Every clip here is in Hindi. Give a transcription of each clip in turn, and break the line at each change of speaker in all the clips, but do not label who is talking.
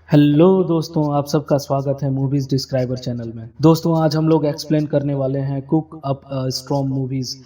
हेलो दोस्तों, आप सबका स्वागत है मूवीज डिस्क्राइबर चैनल में। दोस्तों, आज हम लोग एक्सप्लेन करने वाले हैं कुक अप स्ट्रॉन्ग मूवीज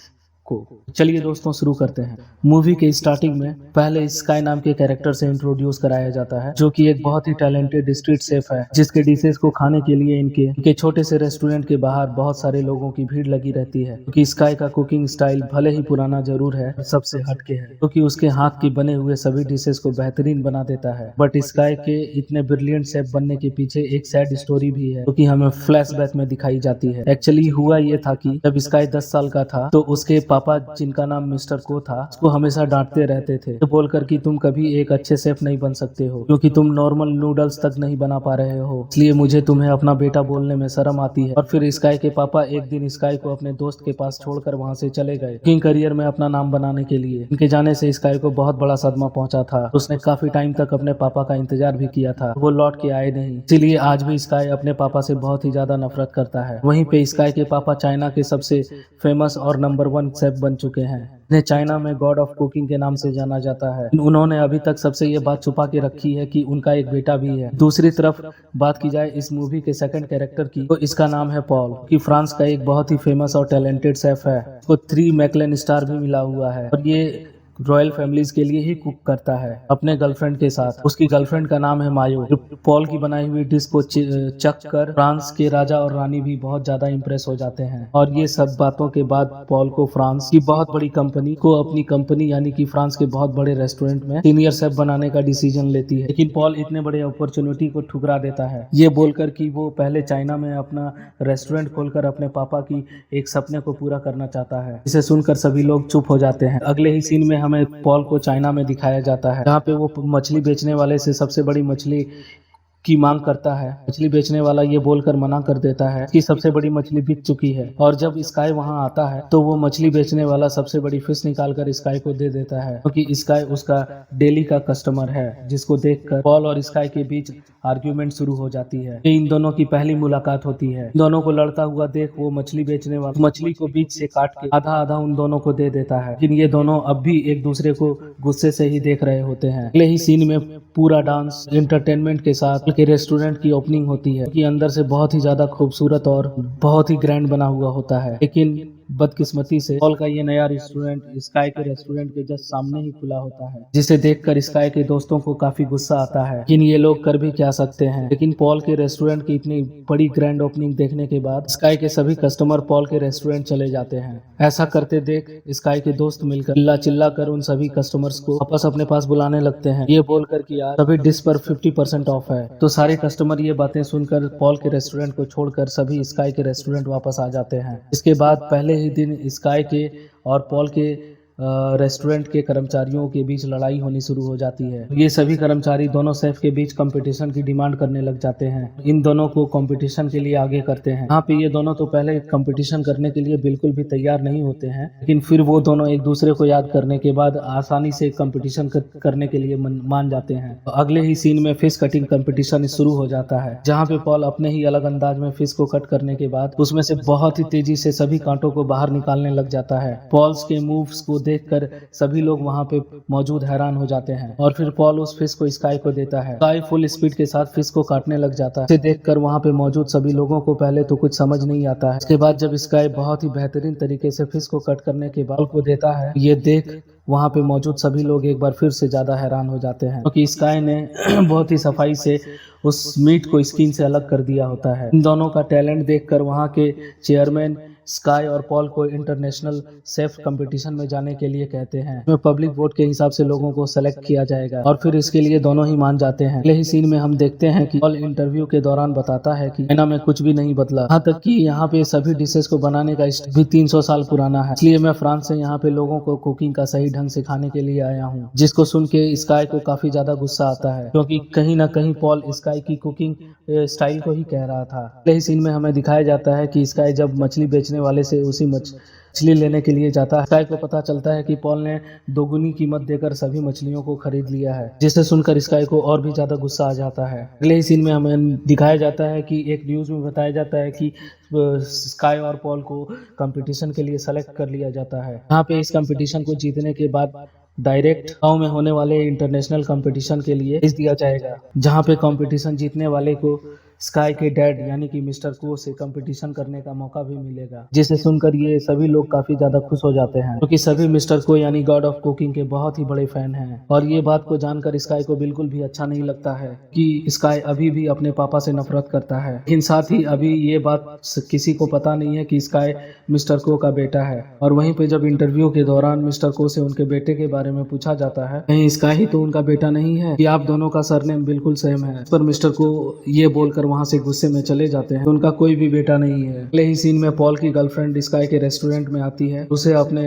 को। चलिए दोस्तों, शुरू करते हैं। मूवी के स्टार्टिंग में पहले स्काई नाम के कैरेक्टर से इंट्रोड्यूस कराया जाता है, जो कि एक बहुत ही टैलेंटेड स्ट्रीट शेफ है, जिसके डिशेस को खाने के लिए इनके छोटे से रेस्टोरेंट के बाहर बहुत सारे लोगों की भीड़ लगी रहती है। क्योंकि स्काई का कुकिंग स्टाइल भले ही पुराना जरूर है, सबसे हटके है, क्योंकि उसके हाथ के बने हुए सभी डिशेस को बेहतरीन बना देता है। बट स्काई के इतने ब्रिलियंट शेफ बनने के पीछे एक सैड स्टोरी भी है, क्योंकि हमें फ्लैशबैक में दिखाई जाती है। एक्चुअली हुआ ये था कि जब स्काई 10 साल का था, तो उसके पापा, जिनका नाम मिस्टर को था, उसको हमेशा डांटते रहते थे, तो बोलकर कि तुम कभी एक अच्छे शेफ नहीं बन सकते हो, क्योंकि तुम नॉर्मल नूडल्स तक नहीं बना पा रहे हो, इसलिए मुझे तुम्हें अपना बेटा बोलने में शर्म आती है। और फिर स्काई के पापा एक दिन स्काई को अपने दोस्त के पास छोड़कर वहां से चले गए, कुकिंग करियर में अपना नाम बनाने के लिए। इनके जाने से स्काई को बहुत बड़ा सदमा पहुंचा था। उसने काफी टाइम तक अपने पापा का इंतजार भी किया था, वो लौट के आए नहीं, इसीलिए आज भी स्काई अपने पापा से बहुत ही ज्यादा नफरत करता है। वहीं पे स्काई के पापा चाइना के सबसे फेमस और नंबर 1 शेफ बन चुके हैं, जिन्हें चाइना में गॉड ऑफ कुकिंग के नाम से जाना जाता है। उन्होंने अभी तक सबसे ये बात छुपा के रखी है कि उनका एक बेटा भी है। दूसरी तरफ बात की जाए इस मूवी के सेकंड कैरेक्टर की, तो इसका नाम है पॉल, कि फ्रांस का एक बहुत ही फेमस और टैलेंटेड शेफ है। उसको 3 मैकलेन स्टार भी मिला हुआ है, और ये रॉयल फैमिलीज के लिए ही कुक करता है अपने गर्लफ्रेंड के साथ। उसकी गर्लफ्रेंड का नाम है मायो, जो पॉल की बनाई हुई डिश को चख कर फ्रांस के राजा और रानी भी बहुत ज्यादा इम्प्रेस हो जाते हैं। और ये सब बातों के बाद पॉल को फ्रांस की बहुत बड़ी कंपनी को अपनी कंपनी यानी कि फ्रांस के बहुत बड़े रेस्टोरेंट में सीनियर शेफ बनाने का डिसीजन लेती है। लेकिन पॉल इतने बड़े अपॉर्चुनिटी को ठुकरा देता है, ये बोलकर कि वो पहले चाइना में अपना रेस्टोरेंट खोलकर अपने पापा की एक सपने को पूरा करना चाहता है। इसे सुनकर सभी लोग चुप हो जाते हैं। अगले ही सीन में हमें पॉल को चाइना में दिखाया जाता है, जहाँ पे वो मछली बेचने वाले से सबसे बड़ी मछली की मांग करता है। मछली बेचने वाला ये बोलकर मना कर देता है कि सबसे बड़ी मछली बिक चुकी है। और जब स्काई वहां आता है, तो वो मछली बेचने वाला सबसे बड़ी फिश निकालकर स्काई को दे देता है, क्योंकि स्काई उसका डेली का कस्टमर है। जिसको देखकर पॉल और स्काई के बीच आर्ग्यूमेंट शुरू हो जाती है। इन दोनों की पहली मुलाकात होती है। दोनों को लड़ता हुआ देख वो मछली बेचने वाला मछली को बीच से काट के आधा आधा उन दोनों को दे देता है। लेकिन ये दोनों अब भी एक दूसरे को गुस्से से ही देख रहे होते हैं। अगले ही सीन में पूरा डांस एंटरटेनमेंट के साथ के रेस्टोरेंट की ओपनिंग होती है, कि अंदर से बहुत ही ज्यादा खूबसूरत और बहुत ही ग्रैंड बना हुआ होता है। लेकिन बदकिस्मती से पॉल का ये नया रेस्टोरेंट स्काई के रेस्टोरेंट के जस्ट सामने ही खुला होता है, जिसे देखकर स्काई के दोस्तों को काफी गुस्सा आता है। लेकिन ये लोग कर भी क्या सकते हैं। लेकिन पॉल के रेस्टोरेंट की इतनी बड़ी ग्रैंड ओपनिंग देखने के बाद स्काई के सभी कस्टमर पॉल के रेस्टोरेंट चले जाते हैं। ऐसा करते देख स्काई के दोस्त मिलकर चिल्ला चिल्ला कर उन सभी कस्टमर्स को वापस अपने पास बुलाने लगते हैं, ये बोलकर कि यार सभी डिश पर 50% ऑफ है। तो सारे कस्टमर ये बातें सुनकर पॉल के रेस्टोरेंट को छोड़कर सभी स्काई के रेस्टोरेंट वापस आ जाते हैं। इसके बाद पहले ही दिन स्काई के और पॉल के रेस्टोरेंट के कर्मचारियों के बीच लड़ाई होनी शुरू हो जाती है। ये सभी कर्मचारी दोनों शेफ के बीच कंपटीशन की डिमांड करने लग जाते हैं। इन दोनों को कंपटीशन के लिए आगे करते हैं। यहाँ पे ये दोनों तो पहले कंपटीशन करने के लिए बिल्कुल भी तैयार नहीं होते हैं, लेकिन फिर वो दोनों एक दूसरे को याद करने के बाद आसानी से कंपटीशन करने के लिए मान जाते हैं। तो अगले ही सीन में फिश कटिंग कंपटीशन शुरू हो जाता है, जहाँ पे पॉल अपने ही अलग अंदाज में फिश को कट करने के बाद उसमें से बहुत ही तेजी से सभी कांटों को बाहर निकालने लग जाता है। पॉल्स के मूव्स को देखकर सभी लोग वहां पे मौजूद हैरान हो जाते हैं। और फिर पॉल उस फिश को स्काई को देता है। स्काई फुल स्पीड के साथ फिश को काटने लग जाता है। इसे देखकर वहां पे मौजूद सभी लोगों को पहले तो कुछ समझ नहीं आता है। इसके बाद जब स्काई बहुत ही बेहतरीन तरीके से फिश को कट करने के बाद को देता है, ये देख वहां पे मौजूद सभी लोग एक बार फिर से ज्यादा हैरान हो जाते हैं, क्योंकि स्काई ने बहुत ही सफाई से उस मीट को स्किन से अलग कर दिया होता है। इन दोनों का टैलेंट देखकर वहां के चेयरमैन स्काई और पॉल को इंटरनेशनल शेफ कंपटीशन में जाने के लिए कहते हैं। इसमें पब्लिक वोट के हिसाब से लोगों को सेलेक्ट किया जाएगा, और फिर इसके लिए दोनों ही मान जाते हैं। अगले ही सीन में हम देखते हैं कि पॉल इंटरव्यू के दौरान बताता है कि चाइना में कुछ भी नहीं बदला, यहाँ तक कि यहाँ पे सभी डिशेस को बनाने का स्टाइल भी 300 साल पुराना है। इसलिए मैं फ्रांस से यहाँ पे लोगों को कुकिंग का सही ढंग से खाने के लिए आया हूँ। जिसको सुन के स्काई को काफी ज्यादा गुस्सा आता है, क्योंकि कहीं ना कहीं पॉल स्काई की कुकिंग स्टाइल को ही कह रहा था। अगले ही सीन में हमें दिखाया जाता है कि स्काई जब मछली बेचने वाले से उसी मछली लेने के लिए जाता है, स्काई को पता चलता है कि पॉल ने दोगुनी कीमत देकर सभी मछलियों को खरीद लिया है, जिसे सुनकर स्काई को और भी ज्यादा गुस्सा आ जाता है। अगले ही सीन में हमें दिखाया जाता है कि एक न्यूज में बताया जाता है कि स्काई और पॉल को कंपटीशन के लिए सेलेक्ट कर लिया जाता है। यहाँ पे इस कंपटीशन को जीतने के बाद डायरेक्ट गांव में होने वाले इंटरनेशनल कंपटीशन के लिए भेज दिया जाएगा, जहां पे कंपटीशन जीतने वाले को स्काई के डैड यानी कि मिस्टर को से कंपटीशन करने का मौका भी मिलेगा। जिसे सुनकर ये सभी लोग काफी ज्यादा खुश हो जाते हैं, क्योंकि सभी मिस्टर को यानी गॉड ऑफ कुकिंग के बहुत ही बड़े फैन हैं। और ये बात को जानकर स्काई को बिल्कुल भी अच्छा नहीं लगता है कि स्काई अभी भी अपने पापा से नफरत करता है। लेकिन साथ ही अभी ये बात किसी को पता नहीं है कि स्काई मिस्टर को का बेटा है। और वहीं पे जब इंटरव्यू के दौरान मिस्टर को से उनके बेटे के बारे में पूछा जाता है, कहीं स्काई तो उनका बेटा नहीं है कि आप दोनों का सरनेम बिल्कुल सेम है। पर मिस्टर को ये बोलकर वहां से गुस्से में चले जाते हैं, तो उनका कोई भी बेटा नहीं है। अगले ही सीन में पॉल की गर्लफ्रेंड स्काई के रेस्टोरेंट में आती है, उसे अपने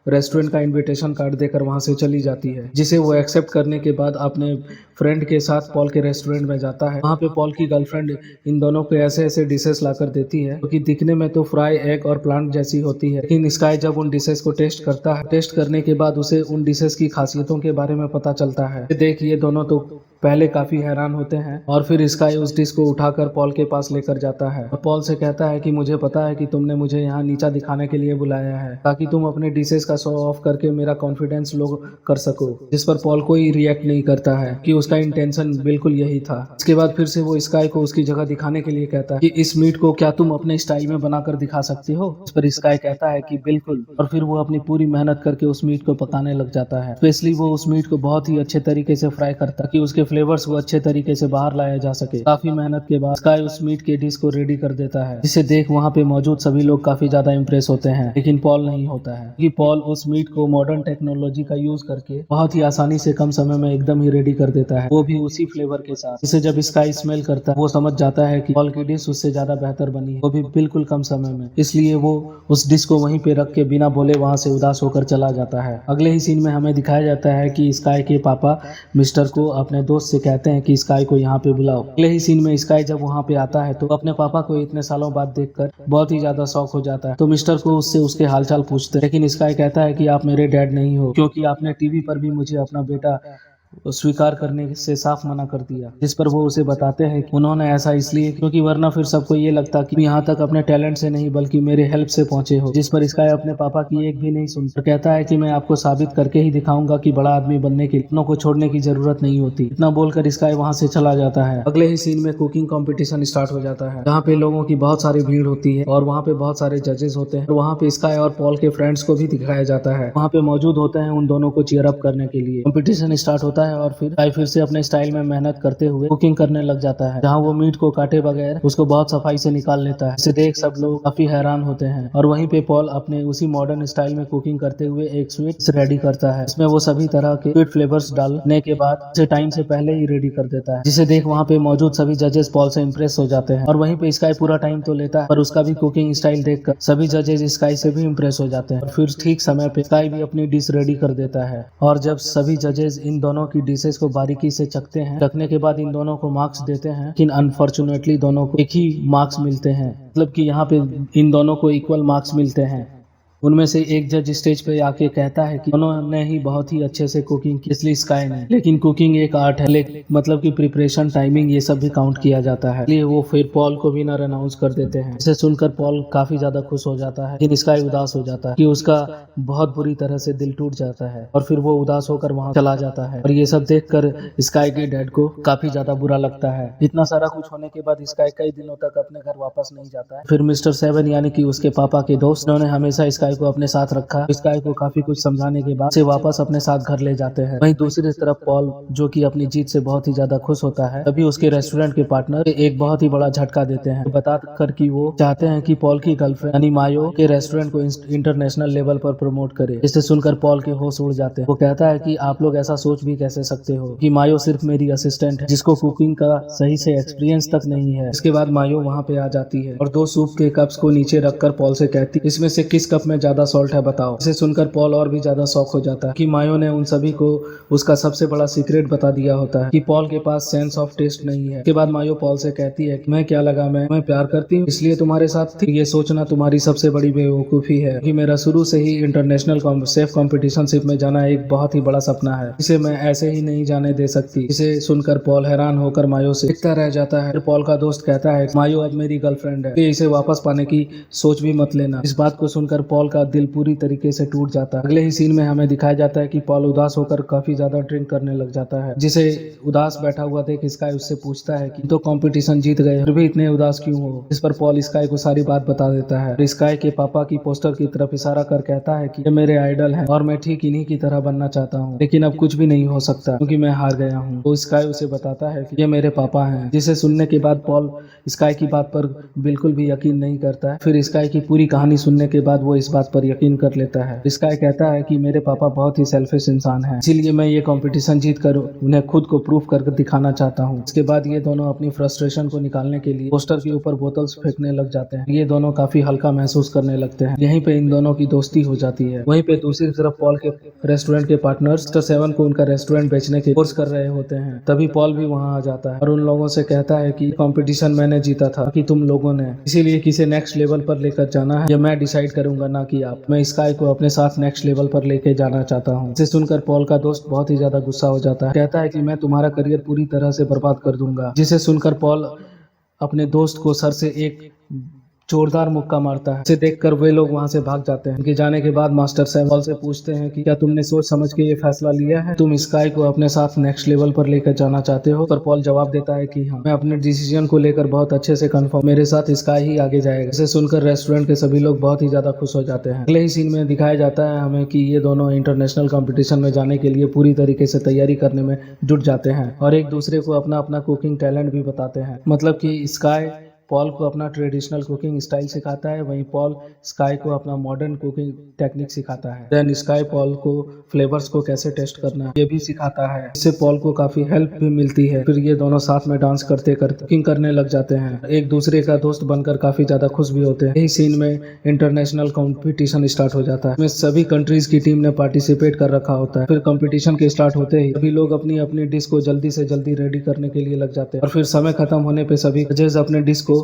रेस्टोरेंट का इनविटेशन कार्ड देकर वहां से चली जाती है, जिसे वो एक्सेप्ट करने के बाद अपने फ्रेंड के साथ पॉल के रेस्टोरेंट में जाता है। वहाँ पे पॉल की गर्लफ्रेंड इन दोनों को ऐसे ऐसे डिशेस लाकर देती है, क्योंकि दिखने में तो फ्राई एग और प्लांट जैसी होती है। लेकिन स्काई जब उन डिशेस को टेस्ट करता है, टेस्ट करने के बाद उसे उन डिशेस की खासियतों के बारे में पता चलता है। देख ये दोनों तो पहले काफी हैरान होते हैं, और फिर स्काई उस डिश को उठाकर पॉल के पास लेकर जाता है और पॉल से कहता है कि मुझे पता है कि तुमने मुझे यहाँ नीचा दिखाने के लिए बुलाया है, ताकि तुम अपने डिशेस का शो ऑफ करके मेरा कॉन्फिडेंस लो कर सको। जिस पर पॉल कोई रिएक्ट नहीं करता है कि उसका इंटेंशन बिल्कुल यही था। इसके बाद फिर से वो स्काई को उसकी जगह दिखाने के लिए कहता है कि इस मीट को क्या तुम अपने स्टाइल में बनाकर दिखा सकती हो। इस पर स्काई कहता है कि बिल्कुल, और फिर वो अपनी पूरी मेहनत करके उस मीट को पकाने लग जाता है। स्पेशली वो उस मीट को बहुत ही अच्छे तरीके से फ्राई करता है कि उसके फ्लेवर्स को अच्छे तरीके से बाहर लाया जा सके। काफी मेहनत के बाद स्काई उस मीट के डिश को रेडी कर देता है, जिसे देख वहाँ पे मौजूद सभी लोग काफी ज्यादा इम्प्रेस होते हैं। लेकिन पॉल नहीं होता है, क्योंकि पॉल उस मीट को मॉडर्न टेक्नोलॉजी का यूज करके बहुत ही आसानी से कम समय में एकदम ही रेडी कर देता है, वो भी उसी फ्लेवर के साथ। जिसे जब स्काई स्मेल करता है, वो समझ जाता है कि पॉल की डिश उससे ज्यादा बेहतर बनी है, वो भी बिल्कुल कम समय में। इसलिए वो उस डिश को वहीं पे रख के बिना बोले वहां से उदास होकर चला जाता है। अगले ही सीन में हमें दिखाया जाता है कि स्काई के पापा मिस्टर को अपने दोस्त से कहते हैं कि स्काई को यहाँ पे बुलाओ। अगले ही सीन में स्काई जब वहाँ पे आता है तो अपने पापा को इतने सालों बाद देखकर बहुत ही ज्यादा शौक हो जाता है। तो मिस्टर को उससे उसके हालचाल पूछते हैं, लेकिन स्काई कहता है कि आप मेरे डैड नहीं हो, क्योंकि आपने टीवी पर भी मुझे अपना बेटा स्वीकार करने से साफ मना कर दिया। जिस पर वो उसे बताते हैं कि उन्होंने ऐसा इसलिए क्योंकि वरना फिर सबको ये लगता कि यहाँ तक अपने टैलेंट से नहीं बल्कि मेरे हेल्प से पहुंचे हो। जिस पर स्काई अपने पापा की एक भी नहीं सुनता, कहता है कि मैं आपको साबित करके ही दिखाऊंगा कि बड़ा आदमी बनने के लिए को छोड़ने की जरूरत नहीं होती। इतना बोलकर स्काई वहाँ से चला जाता है। अगले ही सीन में कुकिंग कॉम्पिटिशन स्टार्ट हो जाता है, जहाँ पे लोगों की बहुत सारी भीड़ होती है और वहाँ पे बहुत सारे जजेस होते हैं। वहाँ पे स्काई और पॉल के फ्रेंड्स को भी दिखाया जाता है, वहाँ पे मौजूद होते हैं उन दोनों को चीयर अप करने के लिए। कॉम्पिटिशन स्टार्ट होता है और फिर से अपने स्टाइल में मेहनत करते हुए कुकिंग करने लग जाता है, जहाँ वो मीट को काटे बगैर उसको बहुत सफाई से निकाल लेता है। इसे देख सब लोग काफी हैरान होते हैं। और वहीं पे पॉल अपने उसी मॉडर्न स्टाइल में कुकिंग करते हुए एक स्वीट रेडी करता है। इसमें वो सभी तरह के स्वीट फ्लेवर्स डालने के बाद इसे टाइम से पहले ही रेडी कर देता है, जिसे देख वहाँ पे मौजूद सभी जजेस पॉल से इम्प्रेस हो जाते हैं। और वहीं पे स्काई पूरा टाइम तो लेता है, पर उसका भी कुकिंग स्टाइल देखकर सभी जजेस स्काई से भी इम्प्रेस हो जाते हैं। और फिर ठीक समय पे स्काई भी अपनी डिश रेडी कर देता है। और जब सभी जजेस इन दोनों की डिशेस को बारीकी से चखते हैं, रखने के बाद इन दोनों को मार्क्स देते हैं, लेकिन अनफॉर्चुनेटली दोनों को एक ही मार्क्स मिलते हैं। मतलब कि यहाँ पे इन दोनों को इक्वल मार्क्स मिलते हैं। उनमें से एक जज स्टेज पे आके कहता है कि उन्होंने ही बहुत ही अच्छे से कुकिंग की, इसलिए स्काई ने। लेकिन कुकिंग एक आर्ट है, लेकिन मतलब कि प्रिपरेशन, टाइमिंग, ये सब भी काउंट किया जाता है। इसलिए वो फिर पॉल को विनर अनाउंस कर देते हैं। इसे सुनकर पॉल काफी ज्यादा खुश हो जाता है, लेकिन स्काई उदास हो जाता है कि उसका बहुत बुरी तरह से दिल टूट जाता है। और फिर वो उदास होकर वहाँ चला जाता है। और ये सब देखकर स्काई के डैड को काफी ज्यादा बुरा लगता है। इतना सारा कुछ होने के बाद स्काई कई दिनों तक अपने घर वापस नहीं जाता है। फिर मिस्टर सेवन यानी कि उसके पापा के दोस्त, उन्होंने हमेशा स्काई को अपने साथ रखा। स्काई को काफी कुछ समझाने के बाद से वापस अपने साथ घर ले जाते हैं। वहीं दूसरी तरफ पॉल, जो कि अपनी जीत से बहुत ही ज्यादा खुश होता है, तभी उसके रेस्टोरेंट के पार्टनर एक बहुत ही बड़ा झटका देते हैं, बताकर कि वो चाहते हैं कि पॉल की गर्लफ्रेंड यानी मायो के रेस्टोरेंट को इंटरनेशनल लेवल पर प्रमोट करे। इसे सुनकर पॉल के होश उड़ जाते हैं। वो कहता है कि आप लोग ऐसा सोच भी कैसे सकते हो कि मायो सिर्फ मेरी असिस्टेंट है, जिसको कुकिंग का सही से एक्सपीरियंस तक नहीं है। इसके बाद मायो वहाँ पे आ जाती है और 2 सूप के कप्स को नीचे रखकर पॉल से कहती, इसमें से किस कप में ज्यादा सॉल्ट है बताओ। इसे सुनकर पॉल और भी ज्यादा शॉक हो जाता है कि मायो ने उन सभी को उसका सबसे बड़ा सीक्रेट बता दिया होता है कि पॉल के पास सेंस ऑफ टेस्ट नहीं है। इसके बाद मायो पॉल से कहती है कि मैं क्या लगा, मैं प्यार करती हूँ इसलिए तुम्हारे साथ थी। ये सोचना तुम्हारी सबसे बड़ी बेवकूफी है कि मेरा शुरू से ही इंटरनेशनल सेफ कॉम्पिटिशनशिप में जाना एक बहुत ही बड़ा सपना है, इसे मैं ऐसे ही नहीं जाने दे सकती। इसे सुनकर पॉल हैरान होकर मायो से दिखता रह जाता है। पॉल का दोस्त कहता है मायो अब मेरी गर्लफ्रेंड है, इसे वापस पाने की सोच भी मत लेना। इस बात को सुनकर पॉल पॉल का दिल पूरी तरीके से टूट जाता है। अगले ही सीन में हमें दिखाया जाता है कि पॉल उदास होकर काफी ज्यादा ड्रिंक करने लग जाता है, जिसे उदास बैठा हुआ देख स्काई उससे पूछता है कि तो कंपटीशन जीत गए, फिर भी इतने उदास क्यों हो। इस पर पॉल स्काई को सारी बात बता देता है। स्काई के पापा की पोस्टर की तरफ इशारा कर कहता है कि ये मेरे आइडल हैं और मैं ठीक इन्हीं की तरह बनना चाहता हूँ, लेकिन अब कुछ भी नहीं हो सकता क्योंकि मैं हार गया हूँ। तो स्काई उसे बताता है कि ये मेरे पापा हैं, जिसे सुनने के बाद पॉल स्काई की बात पर बिल्कुल भी यकीन नहीं करता है। फिर स्काई की पूरी कहानी सुनने के बाद वो इस बात पर यकीन कर लेता है। स्काई कहता है कि मेरे पापा बहुत ही सेल्फिश इंसान हैं, इसीलिए मैं ये कंपटीशन जीत कर उन्हें खुद को प्रूव करके दिखाना चाहता हूँ। इसके बाद ये दोनों अपनी फ्रस्ट्रेशन को निकालने के लिए पोस्टर के ऊपर बोतल्स फेंकने लग जाते हैं। ये दोनों काफी हल्का महसूस करने लगते हैं। यहीं पे इन दोनों की दोस्ती हो जाती है। वहीं पे दूसरी तरफ पॉल के रेस्टोरेंट के पार्टनर्स मिस्टर सेवन को उनका रेस्टोरेंट बेचने के कोर्स कर रहे होते हैं। तभी पॉल भी वहाँ आ जाता है और उन लोगों से कहता है कि कंपटीशन मैंने जीता था कि तुम लोगों ने, इसीलिए किसे नेक्स्ट लेवल पर लेकर जाना है ये मैं डिसाइड करूंगा, ना कि आप। मैं स्काई को अपने साथ नेक्स्ट लेवल पर लेके जाना चाहता हूँ। इसे सुनकर पॉल का दोस्त बहुत ही ज्यादा गुस्सा हो जाता है। कहता है कि मैं तुम्हारा करियर पूरी तरह से बर्बाद कर दूंगा। जिसे सुनकर पॉल अपने दोस्त को सर से एक जोरदार मुक्का मारता है। इसे देखकर वे लोग वहां से भाग जाते हैं। उनके जाने के बाद मास्टर सैम पॉल से पूछते हैं कि क्या तुमने सोच समझ के ये फैसला लिया है, तुम स्काई को अपने साथ नेक्स्ट लेवल पर लेकर जाना चाहते हो। पर पॉल जवाब देता है कि हाँ, मैं अपने डिसीजन को लेकर बहुत अच्छे से कंफर्म, मेरे साथ स्काई ही आगे जाएगा। इसे सुनकर रेस्टोरेंट के सभी लोग बहुत ही ज्यादा खुश हो जाते हैं। अगले ही सीन में दिखाया जाता है हमें कि ये दोनों इंटरनेशनल कंपटीशन में जाने के लिए पूरी तरीके से तैयारी करने में जुट जाते हैं और एक दूसरे को अपना अपना कुकिंग टैलेंट भी बताते हैं। मतलब कि स्काई पॉल को अपना ट्रेडिशनल कुकिंग स्टाइल सिखाता है, वहीं पॉल स्काई को अपना मॉडर्न कुकिंग टेक्निक सिखाता है। देन स्काई पॉल को फ्लेवर्स को कैसे टेस्ट करना है ये भी सिखाता है। इससे पॉल को काफी हेल्प भी मिलती है। फिर ये दोनों साथ में डांस करते करते कुकिंग करने लग जाते हैं। एक दूसरे का दोस्त बनकर काफी ज्यादा खुश भी होते हैं। यही सीन में इंटरनेशनल कंपटीशन स्टार्ट हो जाता है। इसमें सभी कंट्रीज की टीम ने पार्टिसिपेट कर रखा होता है। फिर कंपटीशन के स्टार्ट होते ही सभी लोग अपनी अपनी डिश को जल्दी से जल्दी रेडी करने के लिए लग जाते हैं और फिर समय खत्म होने पे सभी जजेस अपने डिश को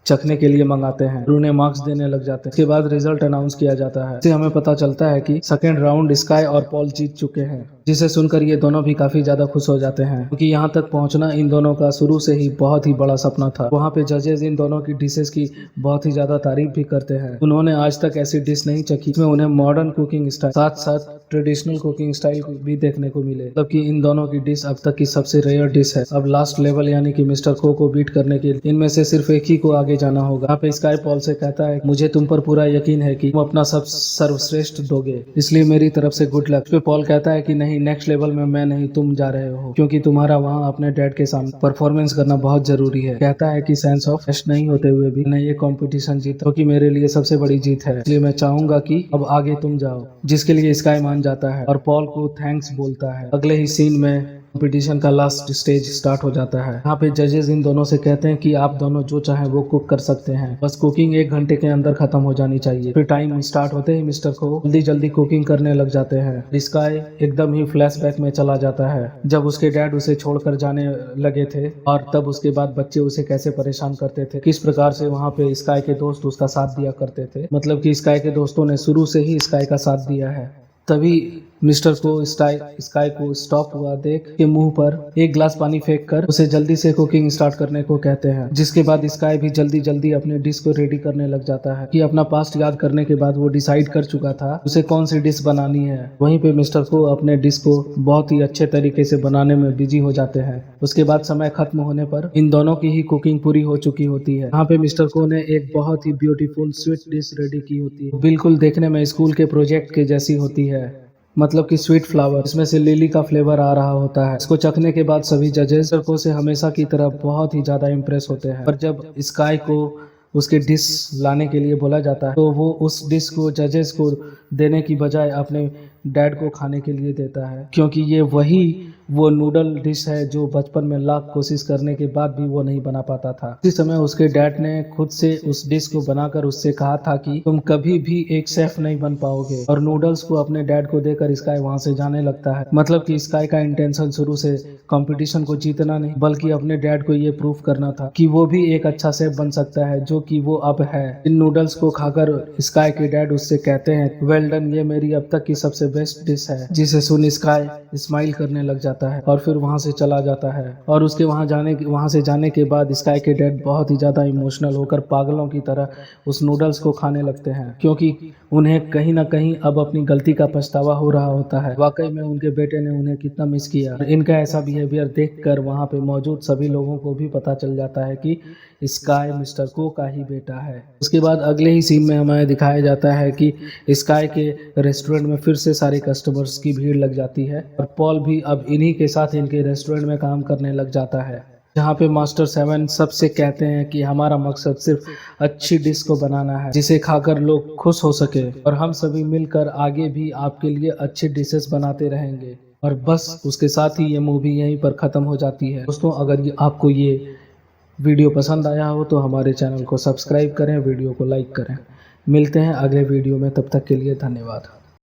चखने के लिए मंगाते हैं और उन्हें मार्क्स देने लग जाते हैं। इसके बाद रिजल्ट अनाउंस किया जाता है। इससे हमें पता चलता है कि सेकेंड राउंड स्काई और पॉल जीत चुके हैं, जिसे सुनकर ये दोनों भी काफी ज्यादा खुश हो जाते हैं क्योंकि यहाँ तक पहुँचना इन दोनों का शुरू से ही बहुत ही बड़ा सपना था। वहाँ पे जजेस इन दोनों की डिशेस की बहुत ही ज्यादा तारीफ भी करते हैं। उन्होंने आज तक ऐसी डिश नहीं चखी जिसमें उन्हें मॉडर्न कुकिंग स्टाइल साथ साथ ट्रेडिशनल कुकिंग स्टाइल भी देखने को मिले। मतलब कि इन दोनों की डिश अब तक की सबसे रेयर डिश है। अब लास्ट लेवल यानी कि मिस्टर को बीट करने के लिए इनमें से सिर्फ एक ही को आगे जाना होगा। यहाँ पे स्काई पॉल से कहता है मुझे तुम पर पूरा यकीन है कि तुम अपना सब सर्वश्रेष्ठ दोगे, इसलिए मेरी तरफ से गुड लक। पे पॉल कहता है कि नहीं, नेक्स्ट लेवल में मैं नहीं तुम जा रहे हो, क्योंकि तुम्हारा वहाँ अपने डैड के सामने परफॉर्मेंस करना बहुत जरूरी है। कहता है कि सेंस ऑफ टेस्ट नहीं होते हुए भी मैं ये कंपटीशन जीता, क्योंकि मेरे लिए सबसे बड़ी जीत है, इसलिए मैं चाहूंगा कि अब आगे तुम जाओ। जिसके लिए स्काई मान जाता है और पॉल को थैंक्स बोलता है। अगले ही सीन में कंपटीशन का लास्ट स्टेज स्टार्ट हो जाता है। यहाँ पे जजेस इन दोनों से कहते हैं कि आप दोनों जो चाहे वो कुक कर सकते हैं, बस कुकिंग 1 घंटे के अंदर खत्म हो जानी चाहिए। फिर टाइम स्टार्ट होते ही मिस्टर को जल्दी जल्दी कुकिंग करने लग जाते हैं। स्काई एकदम ही फ्लैशबैक में चला जाता है जब उसके डैड उसे छोड़कर जाने लगे थे और तब उसके बाद बच्चे उसे कैसे परेशान करते थे, किस प्रकार से वहाँ पे स्काई के दोस्त उसका साथ दिया करते थे। मतलब कि स्काई के दोस्तों ने शुरू से ही स्काई का साथ दिया है। तभी मिस्टर को स्काई को स्टॉप हुआ देख के मुंह पर एक गिलास पानी फेंक कर उसे जल्दी से कुकिंग स्टार्ट करने को कहते हैं। जिसके बाद स्काई भी जल्दी जल्दी अपने डिश को रेडी करने लग जाता है कि अपना पास्ट याद करने के बाद वो डिसाइड कर चुका था उसे कौन सी डिश बनानी है। वहीं पे मिस्टर को अपने डिश को बहुत ही अच्छे तरीके से बनाने में बिजी हो जाते हैं। उसके बाद समय खत्म होने पर इन दोनों की ही कुकिंग पूरी हो चुकी होती है। यहाँ पे मिस्टर को ने एक बहुत ही ब्यूटीफुल स्वीट डिश रेडी की होती है, बिल्कुल देखने में स्कूल के प्रोजेक्ट के जैसी होती है। मतलब कि स्वीट फ्लावर, इसमें से लिली का फ्लेवर आ रहा होता है। इसको चखने के बाद सभी जजेस को से हमेशा की तरह बहुत ही ज्यादा इम्प्रेस होते हैं। पर जब स्काई को उसके डिश लाने के लिए बोला जाता है तो वो उस डिश को जजेस को देने की बजाय अपने डैड को खाने के लिए देता है, क्योंकि ये वही वो नूडल डिश है जो बचपन में लाख कोशिश करने के बाद भी वो नहीं बना पाता था। इसी समय उसके डैड ने खुद से उस डिश को बनाकर उससे कहा था कि तुम कभी भी एक शेफ नहीं बन पाओगे, और नूडल्स को अपने डैड को देकर स्काई वहां से जाने लगता है। मतलब कि स्काई का इंटेंशन शुरू से कंपटीशन को जीतना नहीं बल्कि अपने डैड को ये प्रूफ करना था कि वो भी एक अच्छा शेफ बन सकता है, जो कि वो अब है। इन नूडल्स को खाकर स्काई के डैड उससे कहते हैं वेल डन, ये मेरी अब तक की सबसे बेस्ट डिश है। जिसे सुन स्काई स्माइल करने लग जाता जाता है और फिर वहाँ से चला जाता है। और उसके वहाँ से जाने के बाद स्काई के डैड बहुत ही ज़्यादा इमोशनल होकर पागलों की तरह उस नूडल्स को खाने लगते हैं, क्योंकि उन्हें कहीं ना कहीं अब अपनी गलती का पछतावा हो रहा होता है। वाकई में उनके बेटे ने उन्हें कितना मिस किया। इनका ऐसा बिहेवियर देखकर वहाँ पे मौजूद सभी लोगों को भी पता चल जाता है कि स्काई मिस्टर को का ही बेटा है। उसके बाद अगले ही सीन में हमें दिखाया जाता है कि स्काई के रेस्टोरेंट में फिर से सारे कस्टमर्स की भीड़ लग जाती है और पॉल भी अब इन्हीं के साथ इनके रेस्टोरेंट में काम करने लग जाता है, जहाँ पे मास्टर 7 सबसे कहते हैं कि हमारा मकसद सिर्फ अच्छी डिश को बनाना है जिसे खाकर लोग खुश हो सके, और हम सभी मिलकर आगे भी आपके लिए अच्छी डिशेस बनाते रहेंगे। और बस उसके साथ ही ये मूवी यहीं पर ख़त्म हो जाती है। दोस्तों, अगर आपको ये वीडियो पसंद आया हो तो हमारे चैनल को सब्सक्राइब करें, वीडियो को लाइक करें। मिलते हैं अगले वीडियो में, तब तक के लिए धन्यवाद।